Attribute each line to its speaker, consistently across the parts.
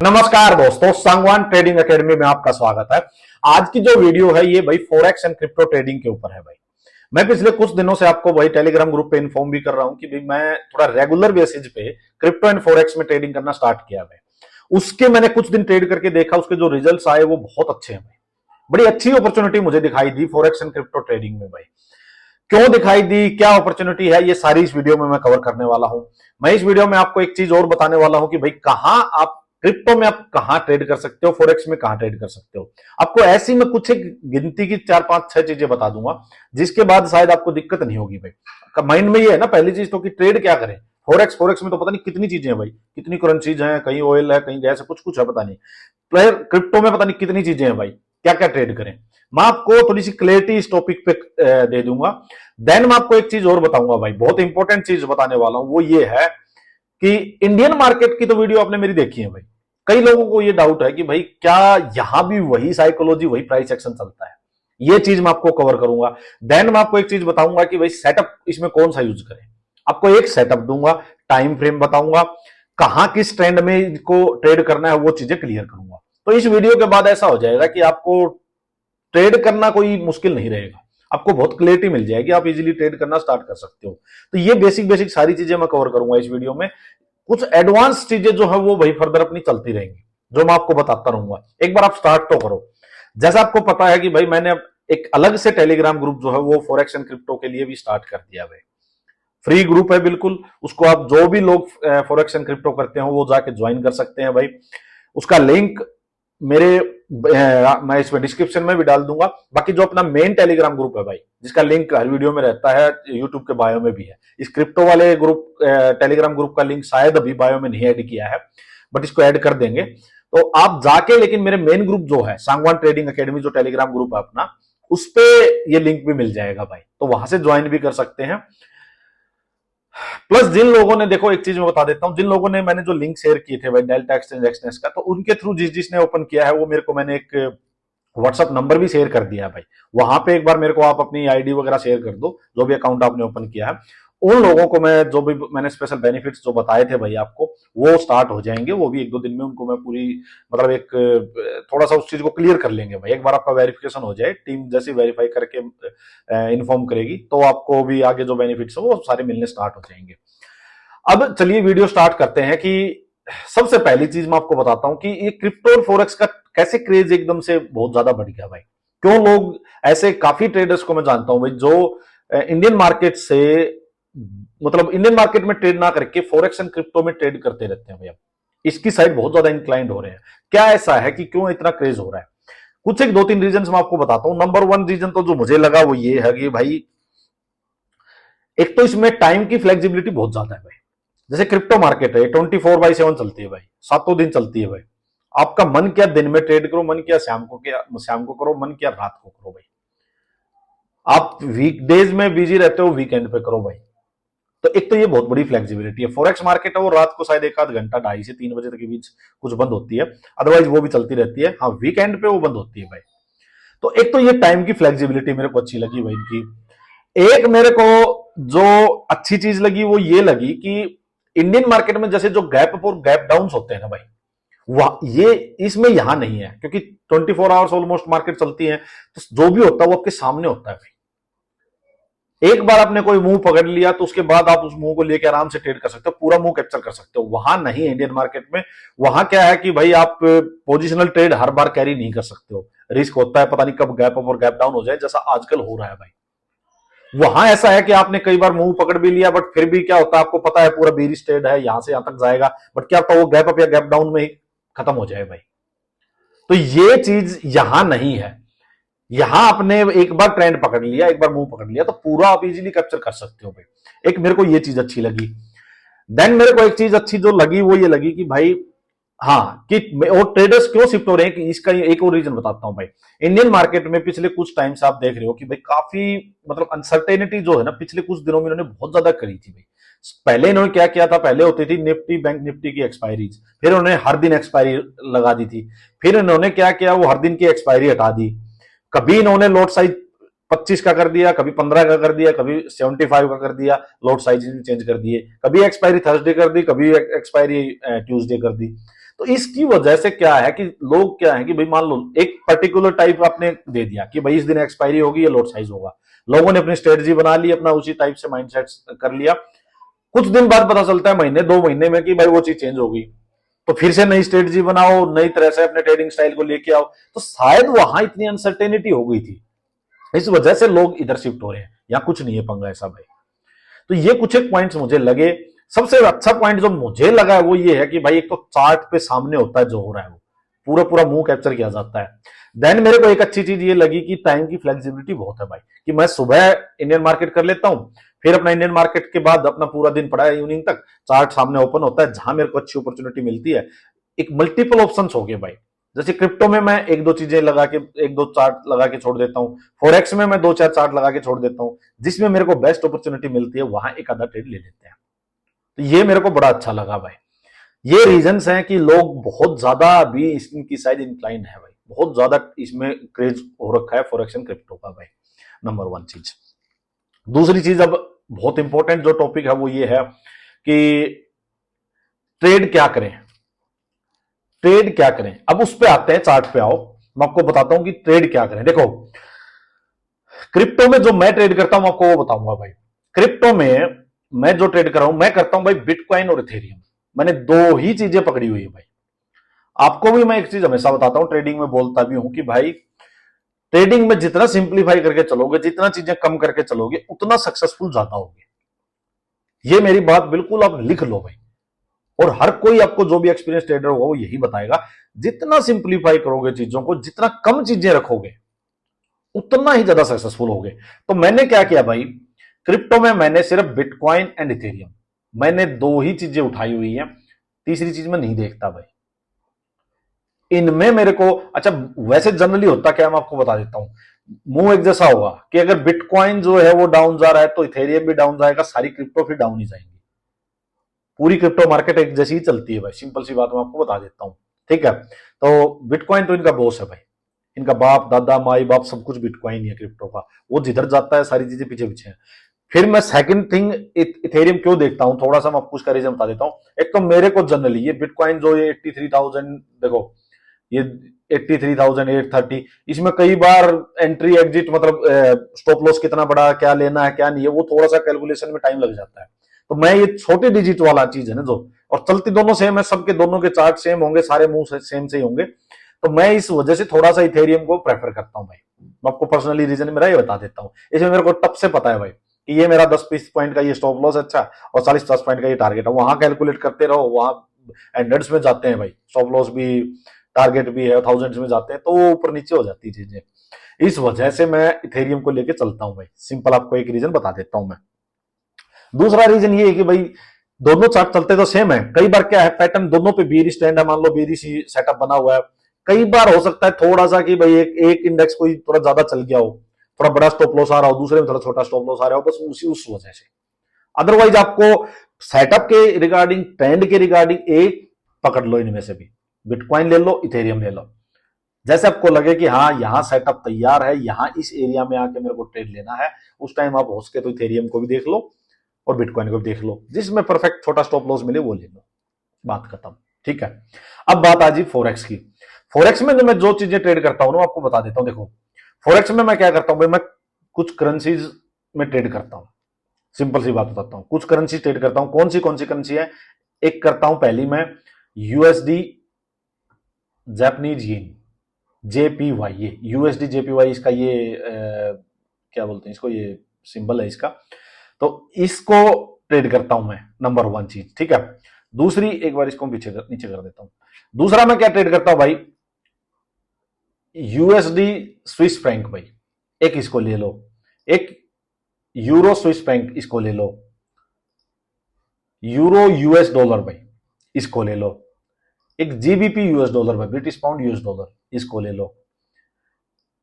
Speaker 1: नमस्कार दोस्तों, Sangwan trading academy में आपका स्वागत है। आज की जो वीडियो है ये भाई फॉरेक्स एंड क्रिप्टो ट्रेडिंग के ऊपर है। भाई मैं पिछले कुछ दिनों से आपको भाई टेलीग्राम ग्रुप पे इन्फॉर्म भी कर रहा हूं कि भाई मैं थोड़ा रेगुलर बेसिस पे क्रिप्टो एंड फॉरेक्स में ट्रेडिंग करना स्टार्ट किया है। उसके मैंने कुछ दिन ट्रेड करके देखा, उसके जो रिजल्ट्स आए वो बहुत अच्छे हैं भाई। बड़ी अच्छी अपॉर्चुनिटी मुझे दिखाई दी फॉरेक्स एंड क्रिप्टो ट्रेडिंग में। भाई क्यों दिखाई दी, क्या अपॉर्चुनिटी है, ये सारी इस वीडियो में मैं कवर करने वाला हूं। मैं इस वीडियो में आपको एक चीज और बताने वाला हूं कि भाई कहां आप क्रिप्टो में आप कहां ट्रेड कर सकते हो, फॉरेक्स में कहां ट्रेड कर सकते हो। आपको ऐसी मैं कुछ एक गिनती की 4-5-6 चीजें बता दूंगा, जिसके बाद शायद आपको दिक्कत नहीं होगी। भाई माइंड में ये है ना पहली चीज तो कि ट्रेड क्या करें। फोरेक्स में तो पता नहीं कितनी चीजें हैं भाई, कितनी करेंसीज हैं, कहीं ऑयल है, कहीं गैस है, कुछ कुछ है पता नहीं। प्लेयर क्रिप्टो में पता नहीं कितनी चीजें हैं भाई, क्या क्या ट्रेड करें। मैं आपको थोड़ी सी क्लैरिटी इस टॉपिक पे दे दूंगा। देन मैं आपको एक चीज और बताऊंगा भाई, बहुत इंपॉर्टेंट चीज बताने वाला हूं, वो ये है कि इंडियन मार्केट की तो वीडियो आपने मेरी देखी है भाई। कई लोगों को ये डाउट है कि भाई क्या यहां भी वही साइकोलॉजी, वही प्राइस एक्शन चलता है। ये चीज मैं आपको कवर करूंगा। देन मैं आपको एक चीज बताऊंगा कि भाई सेटअप इसमें कौन सा यूज करें। आपको एक सेटअप दूंगा, टाइम फ्रेम बताऊंगा, कहां किस ट्रेंड में इसको ट्रेड करना है, वो चीजें क्लियर करूंगा। तो इस वीडियो के बाद ऐसा हो जाएगा कि आपको ट्रेड करना कोई मुश्किल नहीं रहेगा, आपको बहुत क्लैरिटी मिल जाएगी, आप इजीली ट्रेड करना स्टार्ट कर सकते हो। तो ये बेसिक सारी चीजें मैं कवर करूंगा इस वीडियो में। कुछ एडवांस चीजें जो है वो भाई फर्दर अपनी चलती रहेंगी, जो मैं आपको बताता रहूंगा। एक बार आप स्टार्ट तो करो। जैसा आपको पता है कि भाई मैंने एक अलग से टेलीग्राम ग्रुप जो है वो फॉरेक्स एंड क्रिप्टो के लिए भी स्टार्ट कर दिया भाई। फ्री ग्रुप है बिल्कुल, उसको आप जो भी लोग फॉरेक्स एंड क्रिप्टो करते हो वो जाके ज्वाइन कर सकते हैं भाई। उसका लिंक मैं इसमें डिस्क्रिप्शन में भी डाल दूंगा। बाकी जो अपना मेन टेलीग्राम ग्रुप है भाई, जिसका लिंक हर वीडियो में रहता है, यूट्यूब के बायो में भी है। इस क्रिप्टो वाले ग्रुप टेलीग्राम ग्रुप का लिंक शायद अभी बायो में नहीं ऐड किया है, बट इसको ऐड कर देंगे। तो आप जाके, लेकिन मेरे मेन ग्रुप जो है सांगवान ट्रेडिंग एकेडमी, जो टेलीग्राम ग्रुप है अपना, उस पे ये लिंक भी मिल जाएगा भाई, तो वहां से ज्वाइन भी कर सकते हैं। प्लस जिन लोगों ने, देखो एक चीज मैं बता देता हूं, जिन लोगों ने मैंने जो लिंक शेयर किए थे भाई डेल्टा एक्सचेंज एक्सनेस का, तो उनके थ्रू जिसने ओपन किया है वो मेरे को, मैंने एक व्हाट्सअप नंबर भी शेयर कर दिया है भाई। वहां पे एक बार मेरे को आप अपनी आईडी वगैरह शेयर कर दो, जो भी अकाउंट आपने ओपन किया है। उन लोगों को मैं, जो भी मैंने स्पेशल बेनिफिट्स जो बताए थे भाई आपको, वो स्टार्ट हो जाएंगे। वो भी 1-2 दिन में उनको मैं पूरी, मतलब एक थोड़ा सा उस चीज को क्लियर कर लेंगे भाई। एक बार आपका वेरिफिकेशन हो जाए, टीम जैसे वेरीफाई करके इन्फॉर्म करेगी, तो आपको भी आगे जो बेनिफिट्स है वो सारे मिलने स्टार्ट हो जाएंगे। अब चलिए वीडियो स्टार्ट करते हैं। कि सबसे पहली चीज मैं आपको बताता हूं कि ये क्रिप्टो और फॉरेक्स का कैसे क्रेज एकदम से बहुत ज्यादा बढ़ गया भाई। क्यों लोग, ऐसे काफी ट्रेडर्स को मैं जानता हूं भाई, जो इंडियन मार्केट से, मतलब इंडियन मार्केट में ट्रेड ना करके फॉरेक्स एंड क्रिप्टो में ट्रेड करते रहते हैं भैया। इसकी साइड बहुत ज्यादा इंक्लाइंड हो रहे हैं। क्या ऐसा है कि क्यों इतना क्रेज हो रहा है? कुछ एक 2-3 रीजन मैं आपको बताता हूं। नंबर 1 रीजन तो जो मुझे लगा वो ये है कि भाई, एक तो इसमें टाइम की फ्लेक्सिबिलिटी बहुत ज्यादा है भाई। जैसे क्रिप्टो मार्केट है, 24/7 चलती है भाई, 7 दिन चलती है भाई। आपका मन क्या दिन में ट्रेड करो, मन क्या शाम को करो, मन क्या रात को करो भाई। आप वीकडेज में बिजी रहते हो, वीकेंड पे करो भाई। तो एक तो ये बहुत बड़ी फ्लेक्सिबिलिटी है। फॉरेक्स मार्केट है वो रात को शायद 1-आध घंटा, 2:30 से 3 बजे तक के बीच कुछ बंद होती है, अदरवाइज वो भी चलती रहती है। हाँ, वीकेंड पे वो बंद होती है भाई। तो एक तो ये टाइम की फ्लेक्सिबिलिटी मेरे को अच्छी लगी भाई इनकी। एक मेरे को जो अच्छी चीज लगी वो ये लगी कि इंडियन मार्केट में जैसे जो गैप अप और गैप डाउन होते हैं ना भाई, वह ये इसमें यहां नहीं है, क्योंकि 24 आवर्स ऑलमोस्ट मार्केट चलती है। तो जो भी होता है वो आपके सामने होता है भाई। एक बार आपने कोई मुंह पकड़ लिया तो उसके बाद आप उस मुंह को लेकर आराम से ट्रेड कर सकते हो, पूरा मुंह कैप्चर कर सकते हो। वहां नहीं है इंडियन मार्केट में। वहां क्या है कि भाई आप पोजिशनल ट्रेड हर बार कैरी नहीं कर सकते हो, रिस्क होता है, पता नहीं कब गैप अप और गैप डाउन हो जाए, जैसा आजकल हो रहा है भाई। वहां ऐसा है कि आपने कई बार मुंह पकड़ भी लिया, बट फिर भी क्या होता है, आपको पता है पूरा बेरिश ट्रेड है, यहां से यहां तक जाएगा, बट क्या होता है वो गैप अप या गैप डाउन में ही खत्म हो जाए भाई। तो ये चीज यहां नहीं है। यहां आपने एक बार ट्रेंड पकड़ लिया, एक बार मुंह पकड़ लिया, तो पूरा आप इजीली कैप्चर कर सकते हो भाई। एक मेरे को ये चीज अच्छी लगी। देन मेरे को एक चीज अच्छी जो लगी वो ये लगी कि भाई, हाँ, कि और ट्रेडर्स क्यों शिफ्ट हो रहे हैं, कि इसका एक और रीजन बताता हूं भाई। इंडियन मार्केट में पिछले कुछ टाइम से आप देख रहे हो कि भाई काफी, मतलब अनसर्टेनिटी जो है ना, पिछले कुछ दिनों में इन्होंने बहुत ज्यादा करी थी भाई। पहले इन्होंने क्या किया था, पहले होती थी निफ्टी, बैंक निफ्टी की एक्सपायरीज, फिर उन्होंने हर दिन एक्सपायरी लगा दी थी। फिर इन्होंने क्या किया, वो हर दिन की एक्सपायरी हटा दी। कभी इन्होंने लोट साइज 25 का कर दिया, कभी 15 का कर दिया, कभी 75 का कर दिया, लोट साइज चेंज कर दिए, कभी एक्सपायरी थर्सडे कर दी, कभी एक्सपायरी ट्यूसडे कर दी। तो इसकी वजह से क्या है कि लोग क्या है कि भाई मान लो एक पर्टिकुलर टाइप आपने दे दिया कि भाई इस दिन एक्सपायरी होगी, ये लॉट साइज होगा, लोगों ने अपनी स्ट्रेटजी बना ली, अपना उसी टाइप से माइंडसेट कर लिया। कुछ दिन बाद पता चलता है, महीने 2 महीने में, कि भाई वो चीज चेंज हो गई, तो फिर से नई स्ट्रेटजी बनाओ, नई तरह से अपने ट्रेडिंग स्टाइल को लेके आओ। तो शायद वहां इतनी अनसर्टेनिटी हो गई थी, इस वजह से लोग इधर शिफ्ट हो रहे हैं, या कुछ नहीं है पंगा ऐसा भाई। तो ये कुछ एक पॉइंट्स मुझे लगे। सबसे अच्छा पॉइंट जो मुझे लगा है वो ये है कि भाई एक तो चार्ट पे सामने होता है जो हो रहा है, वो पूरा पूरा मुंह कैप्चर किया जाता है। देन मेरे को एक अच्छी चीज ये लगी कि टाइम की फ्लेक्सिबिलिटी बहुत है भाई, कि मैं सुबह इंडियन मार्केट कर लेता हूं, फिर अपना इंडियन मार्केट के बाद अपना पूरा दिन पड़ा है इवनिंग तक, चार्ट सामने ओपन होता है, जहां मेरे को अच्छी अपॉर्चुनिटी मिलती है। एक मल्टीपल ऑप्शन हो गए भाई। जैसे क्रिप्टो में मैं एक दो चीजें लगा के, एक दो चार्ट लगा के छोड़ देता हूं, फॉरेक्स में मैं 2-4 चार्ट लगा के छोड़ देता हूं, जिसमें मेरे को बेस्ट अपॉर्चुनिटी मिलती है वहां एक आधा ट्रेड ले लेते हैं। तो ये मेरे को बड़ा अच्छा लगा भाई। ये रीजंस हैं कि लोग बहुत ज्यादा अभी इसकी साइड इंक्लाइन है भाई, बहुत ज्यादा इसमें क्रेज हो रखा है फॉरेक्स एंड क्रिप्टो का भाई। नंबर 1 चीज। दूसरी चीज, अब बहुत इंपॉर्टेंट जो टॉपिक है वो ये है कि ट्रेड क्या करें, ट्रेड क्या करें। अब उस पे आते हैं, चार्ट पे आओ, मैं आपको बताता हूं कि ट्रेड क्या करें। देखो क्रिप्टो में जो मैं ट्रेड करता हूं आपको वो बताऊंगा भाई। क्रिप्टो में मैं जो ट्रेड कर रहा हूं, मैं करता हूं भाई बिटकॉइन और इथेरियम। मैंने 2 ही चीजें पकड़ी हुई है भाई। आपको भी मैं एक चीज हमेशा बताता हूं, ट्रेडिंग में बोलता भी हूं कि भाई ट्रेडिंग में जितना सिंप्लीफाई करके चलोगे, जितना चीजें कम करके चलोगे, उतना सक्सेसफुल ज्यादा होगे। ये मेरी बात बिल्कुल आप लिख लो भाई। और हर कोई आपको जो भी एक्सपीरियंस ट्रेडर होगा वो यही बताएगा, जितना सिंप्लीफाई करोगे चीजों को, जितना कम चीजें रखोगे, उतना ही ज्यादा सक्सेसफुल होगे। तो मैंने क्या किया भाई, क्रिप्टो में मैंने सिर्फ बिटकॉइन एंड इथेरियम, मैंने 2 ही चीजें उठाई हुई हैं, तीसरी चीज मैं नहीं देखता भाई इनमें मेरे को। अच्छा वैसे जनरली होता क्या, मैं आपको बता देता हूं, मुंह एक जैसा होगा कि अगर बिटकॉइन जो है वो डाउन जा रहा है तो इथेरियम भी डाउन जाएगा, सारी क्रिप्टो फिर डाउन ही जाएंगी। पूरी क्रिप्टो मार्केट एक जैसी ही चलती है भाई, सिंपल सी बात मैं आपको बता देता हूं, ठीक है। तो बिटकॉइन तो इनका बॉस है भाई, इनका बाप दादा माई बाप सब कुछ बिटकॉइन ही है क्रिप्टो का, वो जिधर जाता है सारी चीजें पीछे पीछे हैं। फिर मैं सेकंड थिंग इथेरियम क्यों देखता हूं, थोड़ा सा मैं आपको उसका रीजन बता देता हूं। एक तो मेरे को जनरली ये बिटकॉइन जो ये 83,000, देखो ये 83,830, इसमें कई बार एंट्री एग्जिट, मतलब स्टॉप लॉस कितना बड़ा, क्या लेना है क्या नहीं है, वो थोड़ा सा कैलकुलेशन में टाइम लग जाता है। तो मैं ये छोटे डिजिट वाला चीज है ना जो, और चलती दोनों सेम है, सबके दोनों के चार्ट सेम होंगे, सारे मुंह सेम से ही होंगे, तो मैं इस वजह से थोड़ा सा इथेरियम को प्रेफर करता हूं भाई। मैं आपको पर्सनली रीजन मेरा ये बता देता हूं। इसमें मेरे को तब से पता है भाई कि ये मेरा 10-20 पॉइंट का ये स्टॉप लॉस अच्छा, और 40-50 पॉइंट का ये टारगेट है, वहां कैलकुलेट करते रहो, वहां हंड्रेड्स में जाते हैं भाई, स्टॉप लॉस भी टारगेट भी है, थाउजेंड्स में जाते हैं, तो वो ऊपर नीचे हो जाती है चीजें। इस वजह से मैं इथेरियम को लेके चलता हूं भाई, सिंपल आपको एक रीजन बता देता हूं मैं। दूसरा रीजन ये है कि भाई दोनों चार्ट चलते तो सेम है, कई बार क्या है पैटर्न दोनों पे बीरी स्टैंड है, मान लो बीरी सी सेटअप बना हुआ है, कई बार हो सकता है थोड़ा सा कि भाई एक इंडेक्स कोई थोड़ा ज्यादा चल गया हो, थोड़ा बड़ा स्टॉप लॉस आ रहा हो, दूसरे में थोड़ा छोटा स्टॉप लॉस आ रहा हो, बस उस वजह से। अदरवाइज आपको सेटअप के रिगार्डिंग, ट्रेंड के रिगार्डिंग एक पकड़ लो, इनमें से भी बिटकॉइन ले लो, इथेरियम ले लो, जैसे आपको लगे कि हाँ यहां सेटअप तैयार है, यहां इस एरिया में आके मेरे को ट्रेड लेना है, उस टाइम आप हो सके तो इथेरियम को भी देख लो और बिटकॉइन को भी देख लो, जिसमें परफेक्ट छोटा स्टॉप लॉस मिले वो ले लो, बात खत्म, ठीक है। अब बात आ जी फोरेक्स की। फोरेक्स में जो मैं जो चीजें ट्रेड करता हूं ना आपको बता देता हूं। देखो फोरेक्स में मैं क्या करता हूं भाई, मैं कुछ करेंसीज में ट्रेड करता हूं, सिंपल सी बात बताता हूं, कुछ करेंसी ट्रेड करता हूं। कौन सी करेंसी है, एक करता हूं पहली मैं यूएसडी जापानीज येन, जेपीवाई, ये यूएसडी जेपीवाई इसका ये क्या बोलते हैं इसको, ये सिंबल है इसका, तो इसको ट्रेड करता हूं मैं, नंबर 1 चीज, ठीक है। दूसरी, एक बार इसको नीचे कर देता हूं। दूसरा मैं क्या ट्रेड करता हूं भाई, यूएसडी स्विस फ्रैंक भाई, एक इसको ले लो, एक यूरो स्विस फ्रैंक इसको ले लो, यूरो यूएस डॉलर भाई इसको ले लो, एक जीबीपी यूएस डॉलर भाई, ब्रिटिश पाउंड यूएस डॉलर इसको ले लो,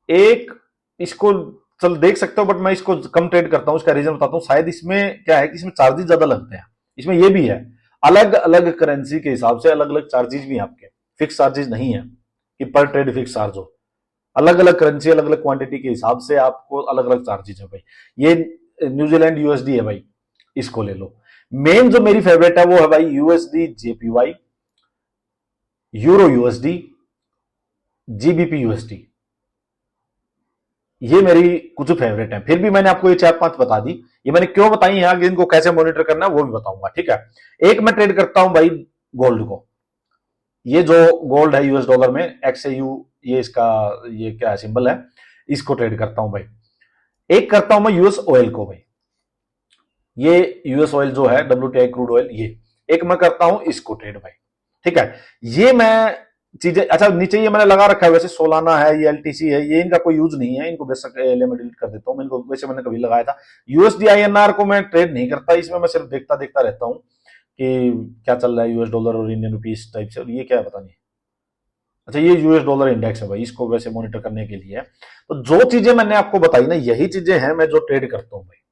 Speaker 1: एक इसको चल देख सकते हो, बट मैं इसको कम ट्रेड करता हूं, इसका रीजन बताता हूं। शायद इसमें क्या है कि इसमें चार्जेस ज्यादा लगते हैं, इसमें ये भी है, अलग अलग करेंसी के हिसाब से अलग अलग चार्जेस भी हैं आपके, फिक्स चार्जेस नहीं है कि पर ट्रेड फिक्स चार्ज हो, अलग अलग करेंसी अलग अलग क्वांटिटी के हिसाब से आपको अलग अलग चार्जेस है भाई। ये न्यूजीलैंड यूएसडी है भाई, इसको ले लो। मेन जो मेरी फेवरेट है वो है भाई USD JPY, euro USD, GBP USD, ये मेरी कुछ फेवरेट है। फिर भी मैंने आपको ये 4-5 बता दी। ये मैंने क्यों बताई है, आगे इनको कैसे मॉनिटर करना है वो भी बताऊंगा, ठीक है। एक मैं ट्रेड करता हूं भाई गोल्ड को, ये जो गोल्ड है यूएस डॉलर में XAU, ये इसका ये क्या सिंबल है, इसको ट्रेड करता हूं भाई। एक करता हूं मैं यूएस ऑयल को भाई, ये यूएस ऑयल जो है WTI क्रूड ऑयल, ये एक मैं करता हूं इसको ट्रेड भाई, ठीक है। ये मैं चीजें, अच्छा नीचे ये मैंने लगा रखा है वैसे, सोलाना है, ये LTC है, ये इनका कोई यूज नहीं है, इनको बेशक मैं डिलीट कर देता हूं। इनको वैसे मैंने कभी लगाया था। USD INR को मैं ट्रेड नहीं करता, इसमें मैं सिर्फ देखता देखता रहता हूं कि क्या चल रहा है यूएस डॉलर और इंडियन रुपीस टाइप से। और ये क्या है पता नहीं, अच्छा ये यूएस डॉलर इंडेक्स है भाई, इसको वैसे मॉनिटर करने के लिए है। तो जो चीजें मैंने आपको बताई ना, यही चीजें हैं मैं जो ट्रेड करता हूं भाई।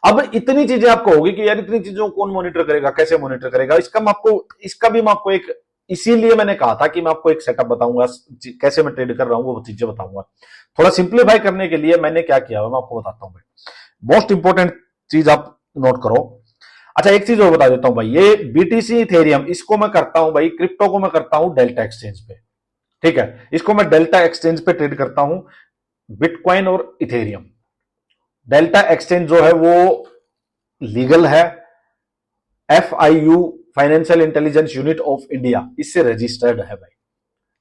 Speaker 1: अब इतनी चीजें आपको होगी कि यार इतनी चीजों को कौन मॉनिटर करेगा, कैसे मॉनिटर करेगा, इसका भी मैं आपको एक, इसीलिए मैंने कहा था कि मैं आपको एक सेटअप बताऊंगा, कैसे मैं ट्रेड कर रहा हूं वो चीजें बताऊंगा। थोड़ा सिंप्लीफाई करने के लिए मैंने क्या किया मैं आपको बताता हूं भाई। मोस्ट इंपॉर्टेंट चीज आप नोट करो। अच्छा एक चीज और बता देता हूं भाई, ये BTC इथेरियम, इसको मैं करता हूं भाई, क्रिप्टो को मैं करता हूं डेल्टा एक्सचेंज पे, ठीक है। इसको मैं डेल्टा एक्सचेंज पे ट्रेड करता हूं, बिटकॉइन और इथेरियम। डेल्टा एक्सचेंज जो है वो लीगल है, FIU financial intelligence unit of India इससे रजिस्टर्ड है भाई,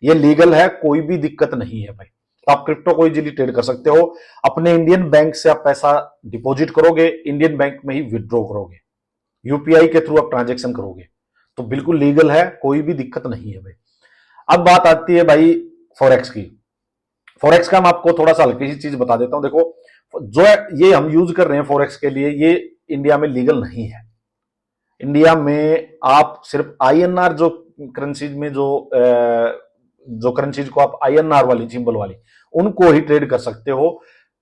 Speaker 1: ये लीगल है, कोई भी दिक्कत नहीं है भाई। तो आप क्रिप्टो को इजीली ट्रेड कर सकते हो। अपने इंडियन बैंक से आप पैसा डिपॉजिट करोगे, इंडियन बैंक में ही विड्रॉ करोगे, UPI के थ्रू आप ट्रांजेक्शन करोगे, तो बिल्कुल लीगल है, कोई भी दिक्कत नहीं है भाई। अब बात आती है भाई फॉरेक्स की। फॉरेक्स का मैं आपको थोड़ा सा हल्की सी चीज बता देता हूं। देखो जो ये हम यूज कर रहे हैं फॉरेक्स के लिए, ये इंडिया में लीगल नहीं है। इंडिया में आप सिर्फ INR जो करेंसीज में जो करेंसीज को आप INR वाली सिंबल वाली, उनको ही ट्रेड कर सकते हो।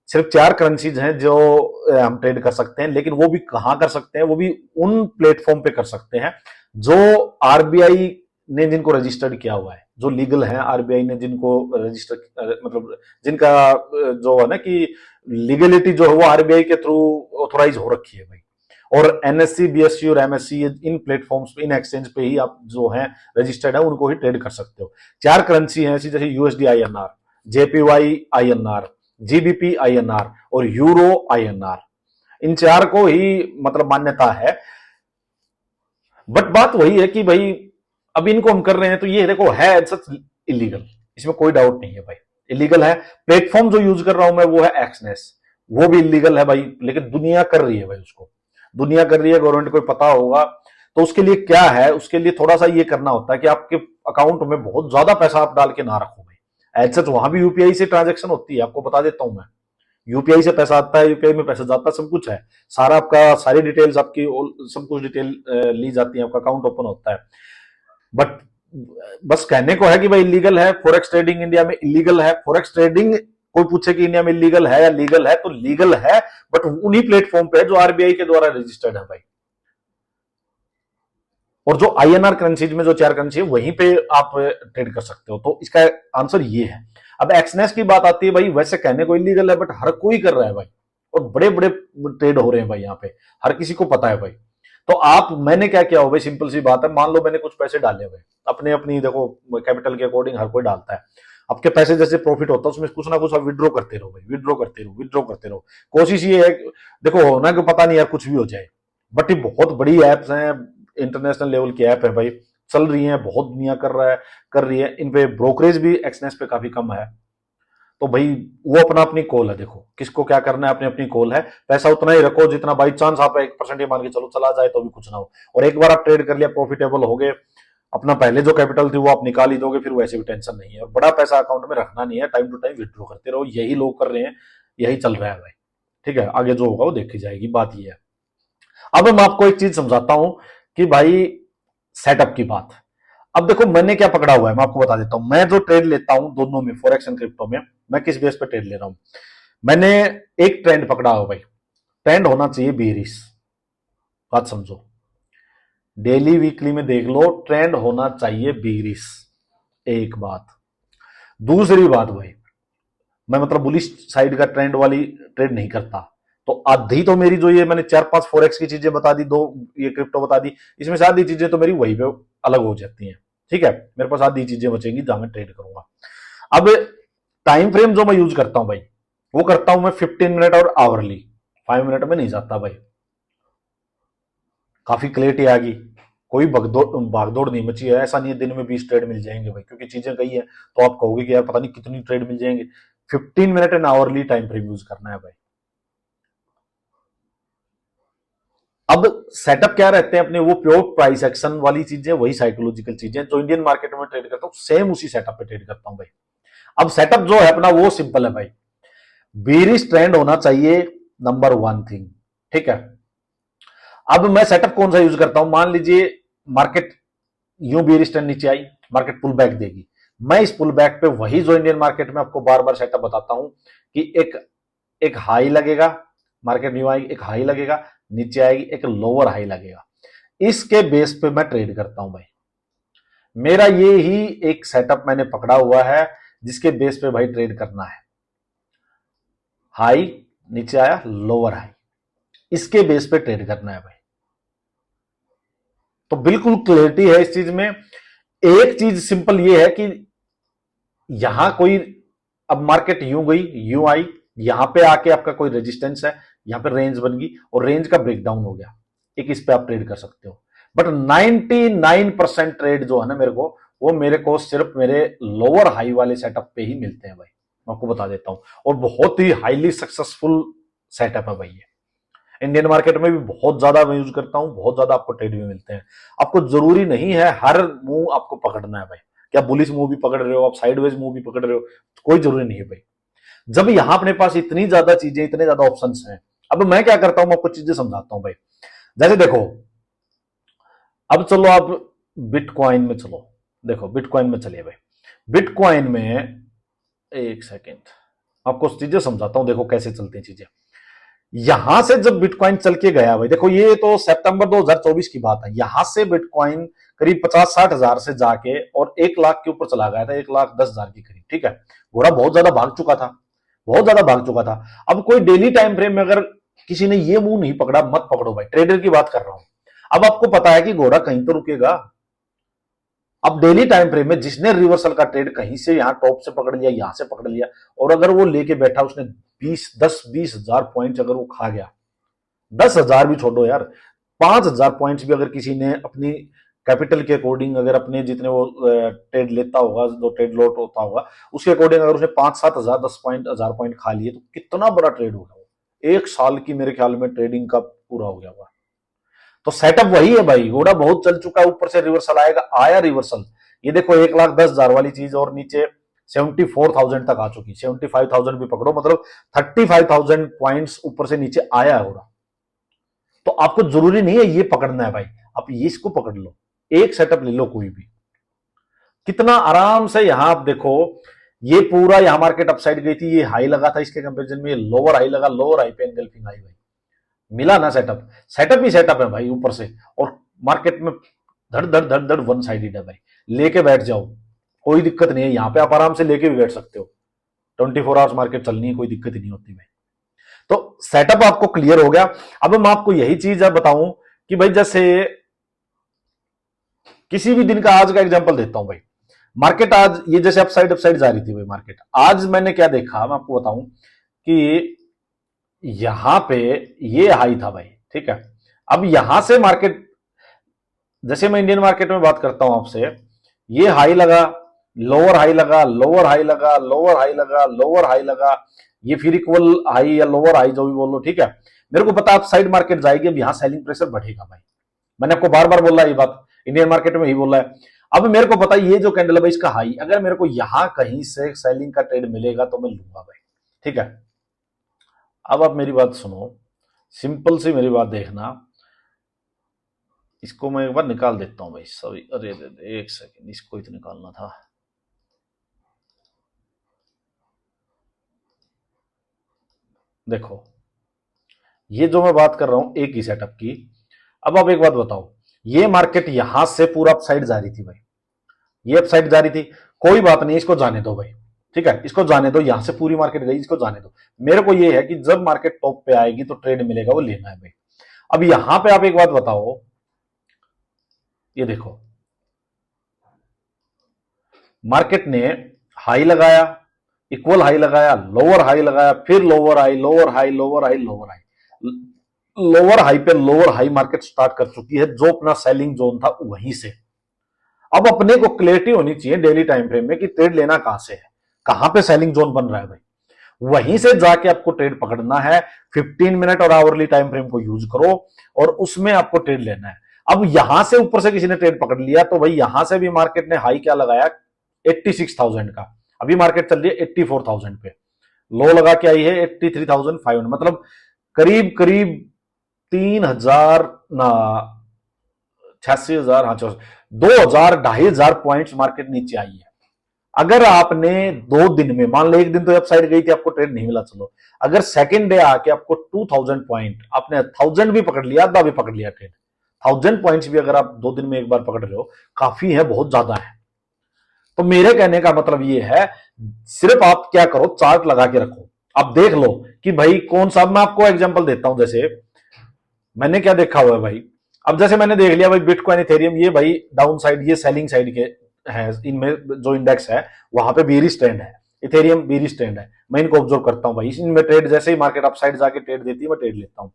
Speaker 1: सिर्फ 4 करेंसीज हैं जो हम ट्रेड कर सकते हैं, लेकिन वो भी कहां कर सकते हैं, वो भी उन प्लेटफॉर्म पे कर सकते हैं जो RBI ने जिनको रजिस्टर्ड किया हुआ है, जो लीगल है, RBI ने जिनको रजिस्टर मतलब जिनका जो है ना कि लीगलिटी जो है वो RBI के थ्रू ऑथोराइज हो रखी है भाई। और NSE, BSE और MSE इन प्लेटफॉर्म्स पे, इन एक्सचेंज पे ही आप जो हैं रजिस्टर्ड है, उनको ही ट्रेड कर सकते हो। 4 करेंसी हैं ऐसी, जैसे USD INR, JPY INR, GBP INR और यूरो INR, इन 4 को ही मतलब मान्यता है। बट बात वही है कि भाई अब इनको हम कर रहे हैं तो ये देखो है सच इलीगल, इसमें कोई डाउट नहीं है भाई, इलीगल है। प्लेटफॉर्म जो यूज कर रहा हूं मैं वो है एक्सनेस, वो भी इलीगल है भाई, लेकिन दुनिया कर रही है भाई, उसको दुनिया कर रही है, गवर्नमेंट को पता होगा। तो उसके लिए क्या है, उसके लिए थोड़ा सा ये करना होता है कि आपके अकाउंट में बहुत ज्यादा पैसा आप डाल के ना रखो भाई। ऐसा तो वहां भी UPI से ट्रांजेक्शन होती है, आपको बता देता हूं मैं। UPI से पैसा आता है, UPI में पैसा जाता है, सब कुछ है, सारा आपका सारी डिटेल्स आपकी सब कुछ डिटेल ली जाती है, आपका अकाउंट ओपन होता है। बट बस कहने को है कि भाई इलीगल है फॉरेक्स ट्रेडिंग, इंडिया में इलीगल है फॉरेक्स ट्रेडिंग। कोई पूछे कि इंडिया में इलीगल है या लीगल है, तो लीगल है, बट उन्हीं प्लेटफॉर्म पे है जो RBI के द्वारा रजिस्टर्ड है भाई। और जो INR करेंसीज में जो 4 करेंसी है वहीं पे आप ट्रेड कर सकते हो। तो इसका आंसर ये है। अब एक्सनेस की बात आती है भाई, वैसे कहने को इलीगल है, बट हर कोई कर रहा है भाई, और बड़े बड़े ट्रेड हो रहे हैं भाई यहाँ पे, हर किसी को पता है भाई। तो आप, मैंने क्या किया हो भाई, सिंपल सी बात है, मान लो मैंने कुछ पैसे डाले हुए अपने, अपनी देखो कैपिटल के अकॉर्डिंग हर कोई डालता है। आपके पैसे जैसे प्रॉफिट होता है उसमें कुछ ना कुछ आप विड्रॉ करते रहो भाई, विड्रॉ करते रहो, विड्रॉ करते रहो। कोशिश ये है, देखो ना कि पता नहीं यार कुछ भी हो जाए, बट ये बहुत बड़ी एप्स हैं, इंटरनेशनल लेवल की ऐप है भाई, चल रही है, बहुत दुनिया कर रही है। इन पे ब्रोकरेज भी एक्सनेस पे काफी कम है। तो भाई वो अपना अपनी कॉल है, देखो किसको क्या करना है, अपनी अपनी कॉल है। पैसा उतना ही रखो जितना बाई चांस आप 1% मान के चलो चला जाए तो भी कुछ ना हो। और एक बार आप ट्रेड कर लिया, प्रॉफिटेबल हो गए, अपना पहले जो कैपिटल थी वो आप निकाल ही दोगे, फिर वैसे भी टेंशन नहीं है। और बड़ा पैसा अकाउंट में रखना नहीं है, टाइम टू टाइम विड्रॉ करते रहो, यही लोग कर रहे हैं, यही चल रहा है भाई, ठीक है। आगे जो होगा वो देखी जाएगी, बात ये है। अब मैं आपको एक चीज समझाता हूं कि भाई सेटअप की बात। अब देखो मैंने क्या पकड़ा हुआ है, मैं आपको बता देता हूं। मैं जो ट्रेड लेता हूं दोनों में, फॉरेक्स एंड क्रिप्टो में, मैं किस बेस पे ट्रेड ले रहा हूं। मैंने एक ट्रेंड पकड़ा हुआ भाई, ट्रेंड होना चाहिए बेरिश, बात समझो, डेली वीकली में देख लो, ट्रेंड होना चाहिए बेरिश, एक बात। दूसरी बात भाई, मैं मतलब बुलिश साइड का ट्रेंड वाली ट्रेड नहीं करता। तो आधी तो मेरी जो ये मैंने 4-5 फॉरेक्स की चीजें बता दी, 2 ये क्रिप्टो बता दी, इसमें से आधी चीजें तो मेरी वही पे अलग हो जाती हैं, ठीक है, मेरे पास आधी चीजें बचेंगी जहां मैं ट्रेड करूंगा। अब टाइम फ्रेम जो मैं यूज करता हूं भाई, वो करता हूं मैं 15 मिनट और आवरली, 5 मिनट में नहीं जाता भाई। काफी क्लैरिटी आ गई, कोई भागदौड़ नहीं मची है। ऐसा नहीं है दिन में 20 ट्रेड मिल जाएंगे भाई, क्योंकि चीजें कही है तो आप कहोगे कि यार पता नहीं कितनी ट्रेड मिल जाएंगे। 15 minute and hourly time frame use करना है भाई। अब सेटअप क्या रहते हैं अपने, वो प्योर प्राइस एक्शन वाली चीजें, वही साइकोलॉजिकल चीजें जो इंडियन मार्केट में ट्रेड करता हूं, सेम उसी सेटअप पे ट्रेड करता हूं भाई। अब सेटअप जो है अपना वो सिंपल है भाई, बेरिश ट्रेंड होना चाहिए नंबर 1 थिंग, ठीक है। अब मैं सेटअप कौन सा यूज करता हूं, मान लीजिए मार्केट यूं बेरिश ट्रेंड नीचे आई, मार्केट पुल बैक देगी, मैं इस पुल बैक पे वही जो इंडियन मार्केट में आपको बार बार सेटअप बताता हूं कि एक हाई लगेगा, मार्केट न्यू आएगी, एक हाई लगेगा, नीचे आएगी, एक लोअर हाई लगेगा, इसके बेस पे मैं ट्रेड करता हूं भाई। मेरा ये ही एक सेटअप मैंने पकड़ा हुआ है जिसके बेस पे भाई ट्रेड करना है। हाई नीचे आया, लोअर हाई, इसके बेस पे ट्रेड करना है भाई। तो बिल्कुल क्लैरिटी है इस चीज में। एक चीज सिंपल ये है कि यहां कोई, अब मार्केट यूं गई यूं आई, यहां पे आके आपका कोई रेजिस्टेंस है, यहां पे रेंज बन गई और रेंज का ब्रेकडाउन हो गया, एक इस पे आप ट्रेड कर सकते हो। बट 99% ट्रेड जो है ना मेरे को, वो मेरे को सिर्फ मेरे लोअर हाई वाले सेटअप पे ही मिलते हैं भाई, मैं आपको बता देता हूं। और बहुत ही हाईली सक्सेसफुल सेटअप है भाई ये। इंडियन मार्केट में भी बहुत ज्यादा मैं यूज करता हूं, बहुत ज्यादा आपको ट्रेड भी मिलते हैं। आपको जरूरी नहीं है हर मूव आपको पकड़ना है भाई, क्या बुलिश मूव भी पकड़ रहे हो, आप साइडवेज मूव भी पकड़ रहे हो, कोई जरूरी नहीं है भाई। जब यहां अपने पास इतनी ज्यादा चीजें, इतने ज्यादा ऑप्शंस हैं, अब मैं क्या करता हूं, मैं आपको चीजें समझाता हूं भाई। जैसे देखो, अब चलो आप बिटकॉइन में चलो, देखो बिटकॉइन में चलिए भाई। बिटकॉइन में एक सेकेंड आपको चीजें समझाता हूं, देखो कैसे चलती हैं चीजें। यहां से जब बिटकॉइन चल के गया भाई, देखो ये तो सितंबर 2024 की बात है, यहां से बिटकॉइन करीब 50-60 हजार से जाके और 1 लाख के ऊपर चला गया था, 1,10,000 के करीब, ठीक है। घोड़ा बहुत ज्यादा भाग चुका था, बहुत ज्यादा भाग चुका था। अब कोई डेली टाइम फ्रेम में अगर किसी ने ये मुंह नहीं पकड़ा, मत पकड़ो भाई, ट्रेडर की बात कर रहा हूं। अब आपको पता है कि घोड़ा कहीं तो रुकेगा। अब डेली टाइम फ्रेम में जिसने रिवर्सल का ट्रेड कहीं से यहां टॉप से पकड़ लिया, यहां से पकड़ लिया, और अगर वो लेके बैठा, उसने 10-20 हजार पॉइंट अगर वो खा गया, 10,000 भी छोड़ो यार, 5,000 पॉइंट्स भी अगर किसी ने अपनी कैपिटल के अकॉर्डिंग, अगर अपने जितने वो ट्रेड लेता होगा, जो ट्रेड लॉट होता होगा उसके अकॉर्डिंग अगर उसने 5-7 हजार 10,000 पॉइंट खा लिए, तो कितना बड़ा ट्रेड होगा वो, 1 साल की मेरे ख्याल में ट्रेडिंग का पूरा हो गया होगा। तो सेटअप वही है भाई, घोड़ा बहुत चल चुका है, ऊपर से रिवर्सल आएगा, आया रिवर्सल, ये देखो 1,10,000 वाली चीज और नीचे 74,000 तक आ चुकी, 75,000 भी पकड़ो, मतलब 35,000 पॉइंट्स ऊपर से नीचे आया है घोड़ा। तो आपको जरूरी नहीं है ये पकड़ना है भाई, आप ये इसको पकड़ लो, एक सेटअप ले लो कोई भी, कितना आराम से। यहां आप देखो, ये पूरा यहां मार्केट अपसाइड गई थी, ये हाई लगा था, इसके कंपैरिजन में ये लोअर हाई लगा, लोअर हाई पे एंगल्फिंग आई भाई, मिला ना सेटअप, सेटअप ही सेटअप है भाई ऊपर से। और मार्केट में धड़ धड़ धड़ धड़ वन साइडेड है भाई, लेके बैठ जाओ, कोई दिक्कत नहीं है, यहां पे आप आराम से लेके भी बैठ सकते हो, 24 आवर्स मार्केट चलनी है, कोई दिक्कत ही नहीं होती भाई। तो सेटअप आपको क्लियर हो गया। अब मैं आपको यही चीज बताऊं कि भाई जैसे किसी भी दिन का, आज का एग्जांपल देता हूं भाई, मार्केट आज ये जैसे अपसाइड जा रही थी भाई मार्केट, आज मैंने क्या देखा मैं आपको बताऊं कि यहां पे ये हाई था भाई, ठीक है। अब यहां से मार्केट, जैसे मैं इंडियन मार्केट में बात करता हूं आपसे, ये हाई लगा, लोअर हाई लगा, लोअर हाई लगा, लोअर हाई लगा, लोअर हाई लगा, ये फिर इक्वल हाई या लोअर हाई जो भी बोलो, ठीक है। मेरे को पता आप साइड मार्केट जाएगी, अब यहां सेलिंग प्रेशर बढ़ेगा भाई, मैंने आपको बार बार बोला ये बात, इंडियन मार्केट में ही बोला है। अब मेरे को पता ये जो कैंडल है भाई इसका हाई, अगर मेरे को यहां कहीं से सेलिंग का ट्रेड मिलेगा तो मैं लूंगा भाई, ठीक है। अब आप मेरी बात सुनो, सिंपल सी मेरी बात देखना, इसको मैं एक बार निकाल देता हूं भाई सभी, अरे एक सेकेंड, इसको ही तो निकालना था। देखो ये जो मैं बात कर रहा हूं एक ही सेटअप की। अब आप एक बात बताओ, ये मार्केट यहां से पूरा अपसाइड जा रही थी भाई, ये अपसाइड जा रही थी, कोई बात नहीं, इसको जाने दो भाई, ठीक है, इसको जाने दो, यहां से पूरी मार्केट गई, इसको जाने दो। मेरे को ये है कि जब मार्केट टॉप पे आएगी तो ट्रेड मिलेगा, वो लेना है भाई। अब यहां पे आप एक बात बताओ, ये देखो मार्केट ने हाई लगाया, इक्वल हाई लगाया, लोअर हाई लगाया, फिर lower high, lower high, lower high, lower high, lower high पे लोअर हाई मार्केट स्टार्ट कर चुकी है, जो अपना सेलिंग जोन था वहीं से। अब अपने को क्लियरिटी होनी चाहिए डेली टाइम फ्रेम में कि ट्रेड लेना कहां से है, कहां पे सेलिंग जोन बन रहा है भाई, वहीं से जाके आपको ट्रेड पकड़ना है। 15 मिनट और आवरली टाइम फ्रेम को यूज करो और उसमें आपको ट्रेड लेना है। अब यहां से ऊपर से किसी ने ट्रेड पकड़ लिया तो भाई यहां से भी मार्केट ने हाई क्या लगाया, 86,000 का, अभी मार्केट चल रही है 84,000 पे, लो लगा के आई है 83,500, मतलब करीब करीब 3,000 ना 86,000, हाँ 2,000 2,500 पॉइंट्स मार्केट नीचे आई है। अगर आपने 2 दिन में, मान लो एक दिन तो अपसाइड गई थी आपको ट्रेड नहीं मिला, चलो अगर सेकंड डे आके आपको 2,000 पॉइंट, आपने 1,000 भी पकड़ लिया, आधा भी पकड़ लिया ट्रेड, 1,000 पॉइंट्स भी अगर आप 2 दिन में एक बार पकड़ रहे हो, काफी है, बहुत ज्यादा है। तो मेरे कहने का मतलब ये है, सिर्फ आप क्या करो, चार्ट लगा के रखो, आप देख लो कि भाई कौन सा, मैं आपको एग्जांपल देता हूं, जैसे मैंने क्या देखा हुआ है भाई, अब जैसे मैंने देख लिया भाई बिटकॉइन इथेरियम, ये भाई डाउन साइड, ये सेलिंग साइड के है, इनमें जो इंडेक्स है वहां पे बेरिश ट्रेंड है, इथेरियम बेरिश ट्रेंड है, मैं इनको ऑब्जर्व करता हूं भाई, इनमें ट्रेड जैसे ही मार्केट अप साइड जाके ट्रेड देती है मैं ट्रेड लेता हूं।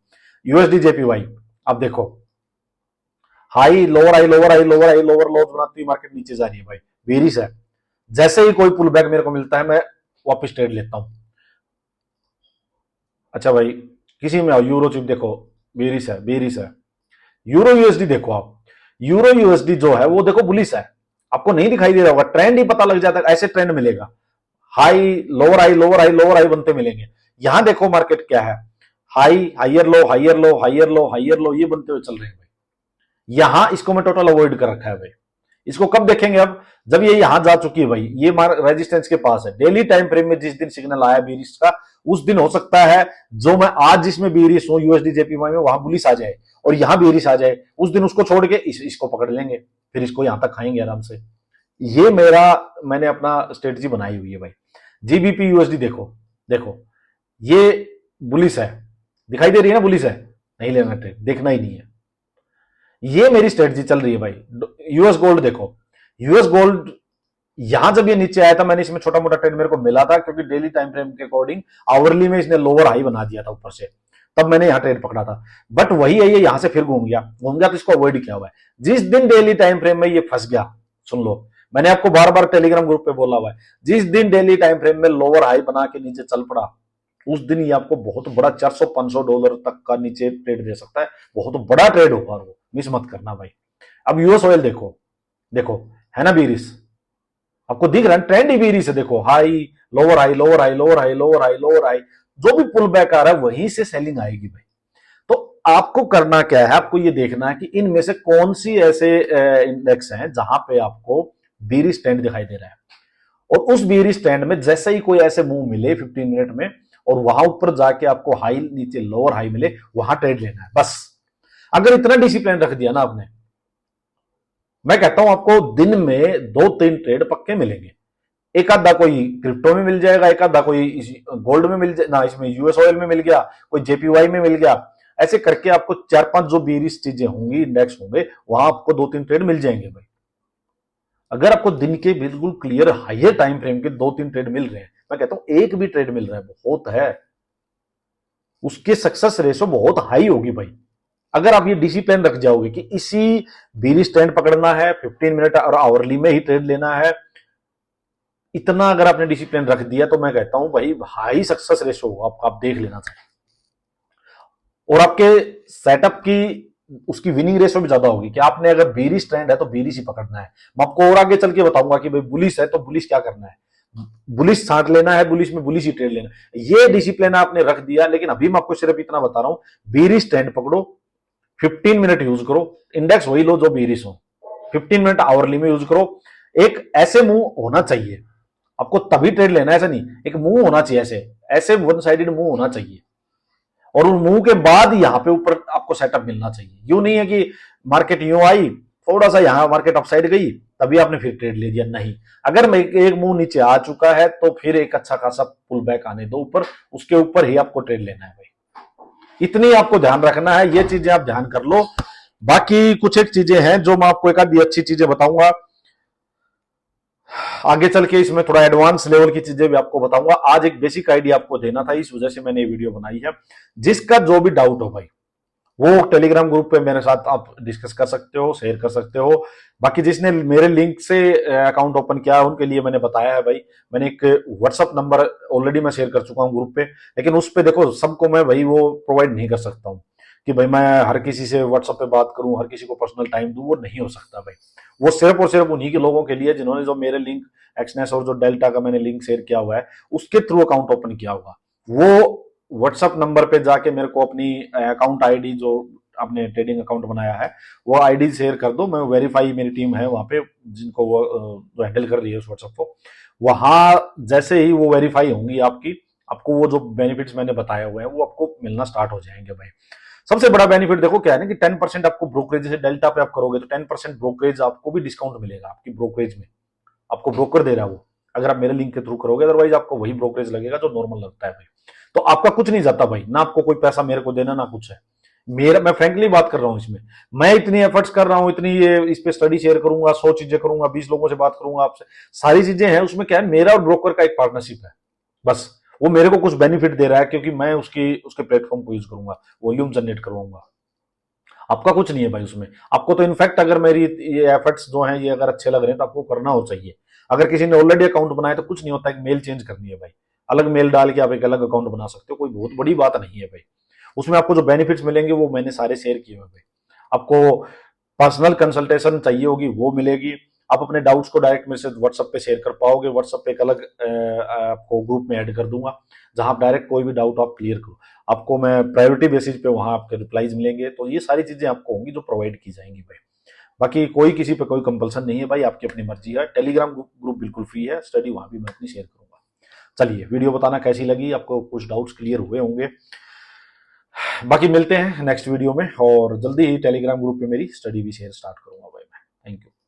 Speaker 1: यूएसडी जेपीवाई, अब देखो high lower high lower high lower high lower लो बनाती हुई मार्केट नीचे जा रही है भाई, बेरिश है, जैसे ही कोई पुल बैक मेरे को मिलता है मैं वापस ट्रेड लेता हूं। अच्छा भाई किसी में आओ, यूरो चिप देखो, बेरिश है, बेरिश है। यूरो यूएसडी देखो आप, यूरो यूएसडी जो है वो देखो बुलिश है, आपको नहीं दिखाई दे रहा होगा, ट्रेंड ही पता लग जाता है, ऐसे ट्रेंड मिलेगा, high lower high lower high lower high बनते मिलेंगे। यहां देखो मार्केट क्या है, हाई हाइयर लो हाइयर लो हाइयर लो हाइयर लो, ये बनते हुए चल रहे हैं भाई। यहां इसको मैं टोटल अवॉइड कर रखा है भाई, इसको कब देखेंगे, अब जब ये यहां जा चुकी है भाई, ये रेजिस्टेंस के पास है, डेली टाइम फ्रेम में जिस दिन सिग्नल आया बीरिश का, उस दिन हो सकता है जो मैं आज जिसमें बीरिश हूं यूएसडी जेपीवाई में, वहां बुलिश आ जाए और यहां बीरिश आ जाए, उस दिन उसको छोड़ के इसको पकड़ लेंगे, फिर इसको यहां तक खाएंगे आराम से। ये मैंने अपना स्ट्रेटजी बनाई हुई है भाई। जीबीपी यूएसडी देखो, देखो ये बुलिश है, दिखाई दे रही है ना, बुलिश है, नहीं लेना ट्रेड, देखना ही नहीं है, ये मेरी स्ट्रेटजी चल रही है भाई। यूएस गोल्ड देखो, यूएस गोल्ड यहां जब ये नीचे आया था, मैंने इसमें छोटा मोटा ट्रेड मेरे को मिला था, क्योंकि डेली टाइम फ्रेम के अकॉर्डिंग आवरली में इसने लोअर हाई बना दिया था ऊपर से, तब मैंने यहां ट्रेड पकड़ा था। बट वही है, ये यहां से फिर घूम गया तो इसको अवॉइड किया हुआ है। जिस दिन डेली टाइम फ्रेम में ये फंस गया, सुन लो, मैंने आपको बार बार टेलीग्राम ग्रुप पे बोला हुआ है, जिस दिन डेली टाइम फ्रेम में लोअर हाई बना के नीचे चल पड़ा, उस दिन ये आपको बहुत बड़ा $400-500 तक का नीचे ट्रेड दे सकता है, बहुत बड़ा ट्रेड होगा, वो मिस मत करना भाई। अब यूएस ऑयल देखो, देखो है ना बीरिश, आपको दिख रहा है ट्रेंड ही बीरिश है, देखो high lower high lower high lower high lower high lower high, जो भी पुल बैक आ रहा है वहीं से सेलिंग आएगी भाई। तो आपको करना क्या है, आपको ये देखना है कि इनमें से कौन सी ऐसे इंडेक्स हैं जहां पे आपको बीरिश ट्रेंड दिखाई दे रहा है, और उस बीरिश ट्रेंड में जैसे ही कोई ऐसे मूव मिले 15 मिनट में, और वहां ऊपर जाके आपको हाई नीचे लोअर हाई मिले, वहां ट्रेड लेना है बस। अगर इतना डिसिप्लिन रख दिया ना आपने, मैं कहता हूं आपको दिन में 2-3 ट्रेड पक्के मिलेंगे, एक आधा कोई क्रिप्टो में मिल जाएगा, एक आधा कोई गोल्ड में मिल जाए ना, इसमें यूएस ऑयल में मिल गया, कोई जेपीवाई में मिल गया, ऐसे करके आपको 4-5 जो बीरिश चीजें होंगी, इंडेक्स होंगे, वहां आपको 2-3 ट्रेड मिल जाएंगे भाई। अगर आपको दिन के बिल्कुल क्लियर हाइयर टाइम फ्रेम के 2-3 ट्रेड मिल रहे हैं, मैं कहता हूं एक भी ट्रेड मिल रहा है बहुत है, उसके सक्सेस रेशो बहुत हाई होगी भाई। अगर आप ये डिसिप्लिन रख जाओगे कि इसी बीरिश ट्रेंड पकड़ना है, 15 मिनट और आवरली में ही ट्रेड लेना है, इतना अगर आपने डिसिप्लिन रख दिया, तो मैं कहता हूं भाई हाई सक्सेस रेशो आप देख लेना चाहिए, और आपके सेटअप की उसकी विनिंग रेशो भी ज्यादा होगी कि आपने अगर बीरिश ट्रेंड है तो बीरिश ही पकड़ना है। मैं आपको और आगे चल के बताऊंगा कि भाई बुलिश है तो बुलिश क्या करना है, बुलिश छांट लेना है, बुलिश में बुलिश ही ट्रेड लेना, ये डिसिप्लिन आपने रख दिया। लेकिन अभी मैं आपको सिर्फ इतना बता रहा हूं, बीरिश ट्रेंड पकड़ो, 15 मिनट यूज करो, इंडेक्स वही लो जो बीरिश हो, 15 मिनट आवरली में यूज करो, एक ऐसे मूव होना चाहिए आपको, तभी ट्रेड लेना है, ऐसा नहीं, एक मूव होना चाहिए, ऐसे ऐसे वन साइडेड मूव होना चाहिए, और उस मूव के बाद यहां पे ऊपर आपको सेटअप मिलना चाहिए। यूं नहीं है कि मार्केट यूं आई, थोड़ा सा यहां मार्केट अपसाइड गई, तभी आपने फिर ट्रेड ले दिया, नहीं। अगर एक मूव नीचे आ चुका है तो फिर एक अच्छा खासा पुल बैक आने दो ऊपर, उसके ऊपर ही आपको ट्रेड लेना है भाई। इतनी आपको ध्यान रखना है, ये चीजें आप ध्यान कर लो। बाकी कुछ एक चीजें हैं जो मैं आपको एक आधी अच्छी चीजें बताऊंगा। आगे चल के इसमें थोड़ा एडवांस लेवल की चीजें भी आपको बताऊंगा। आज एक बेसिक आइडिया आपको देना था, इस वजह से मैंने ये वीडियो बनाई है। जिसका जो भी डाउट हो भाई, वो टेलीग्राम ग्रुप पे मेरे साथ आप डिस्कस कर सकते हो, शेयर कर सकते हो। बाकी जिसने मेरे लिंक से अकाउंट ओपन किया है उनके लिए मैंने बताया है भाई, मैंने एक व्हाट्सअप नंबर ऑलरेडी मैं शेयर कर चुका हूं ग्रुप पे, लेकिन उस पे देखो सबको मैं भाई वो प्रोवाइड नहीं कर सकता हूं कि भाई मैं हर किसी से व्हाट्सएप पे बात करूं, हर किसी को पर्सनल टाइम दूं, वो नहीं हो सकता भाई। वो सिर्फ और सिर्फ उन्हीं के लोगों के लिए जिन्होंने जो मेरे लिंक एक्सनेस और जो डेल्टा का मैंने लिंक शेयर किया हुआ है उसके थ्रू अकाउंट ओपन किया हुआ, वो व्हाट्सएप नंबर पे जाके मेरे को अपनी अकाउंट आईडी जो आपने ट्रेडिंग अकाउंट बनाया है वो आईडी शेयर कर दो। मैं वेरीफाई, मेरी टीम है वहां पे जिनको वो जो हैंडल कर रही है उस व्हाट्सएप को, वहां जैसे ही वो वेरीफाई होंगी आपकी, आपको वो जो बेनिफिट्स मैंने बताए हुए हैं वो आपको मिलना स्टार्ट हो जाएंगे भाई। सबसे बड़ा बेनिफिट देखो क्या है ना कि 10% आपको ब्रोकरेज, जैसे डेल्टा पे आप करोगे तो 10% ब्रोकरेज आपको भी डिस्काउंट मिलेगा आपकी ब्रोकरेज में, आपको ब्रोकर दे रहा है वो, अगर आप मेरे लिंक के थ्रू करोगे, अदरवाइज आपको वही ब्रोकरेज लगेगा जो नॉर्मल लगता है भाई। तो आपका कुछ नहीं जाता भाई, ना आपको कोई पैसा मेरे को देना ना कुछ है मेरा, मैं फ्रेंकली बात कर रहा हूं इसमें। मैं इतनी एफर्ट्स कर रहा हूं, इतनी ये इस पे स्टडी शेयर करूंगा, 100 चीजें करूंगा, 20 लोगों से बात करूंगा आपसे, सारी चीजें हैं उसमें, क्या है मेरा और ब्रोकर का एक पार्टनरशिप है बस। वो मेरे को कुछ बेनिफिट दे रहा है क्योंकि मैं उसके प्लेटफॉर्म को यूज करूंगा, वॉल्यूम जनरेट करवाऊंगा। आपका कुछ नहीं है भाई उसमें। आपको तो इनफैक्ट अगर मेरी ये एफर्ट्स जो हैं ये अगर अच्छे लग रहे हैं तो आपको करना हो चाहिए। अगर किसी ने ऑलरेडी अकाउंट बनाया तो कुछ नहीं होता, एक मेल चेंज करनी है भाई, अलग मेल डाल के आप एक अलग अकाउंट बना सकते हो, कोई बहुत बड़ी बात नहीं है भाई। उसमें आपको जो बेनिफिट्स मिलेंगे वो मैंने सारे शेयर किए हुए भाई। आपको पर्सनल कंसल्टेशन चाहिए होगी वो मिलेगी, आप अपने डाउट्स को डायरेक्ट मेरे से व्हाट्सएप पे शेयर कर पाओगे। व्हाट्सएप पे एक अलग आपको ग्रुप में ऐड कर दूंगा जहां आप डायरेक्ट कोई भी डाउट आप क्लियर करो, आपको मैं प्रायोरिटी बेसिस पे वहां आपके रिप्लाईज मिलेंगे। तो ये सारी चीजें आपको होंगी जो प्रोवाइड की जाएंगी भाई। बाकी कोई किसी पे कोई कंपल्सन नहीं है भाई, आपकी अपनी मर्जी है। टेलीग्राम ग्रुप बिल्कुल फ्री है, स्टडी वहां भी मैं अपनी शेयर करूंगा। चलिए वीडियो बताना कैसी लगी, आपको कुछ डाउट्स क्लियर हुए होंगे। बाकी मिलते हैं नेक्स्ट वीडियो में, और जल्दी ही टेलीग्राम ग्रुप पे मेरी स्टडी भी शेयर स्टार्ट करूंगा भाई मैं। Thank you.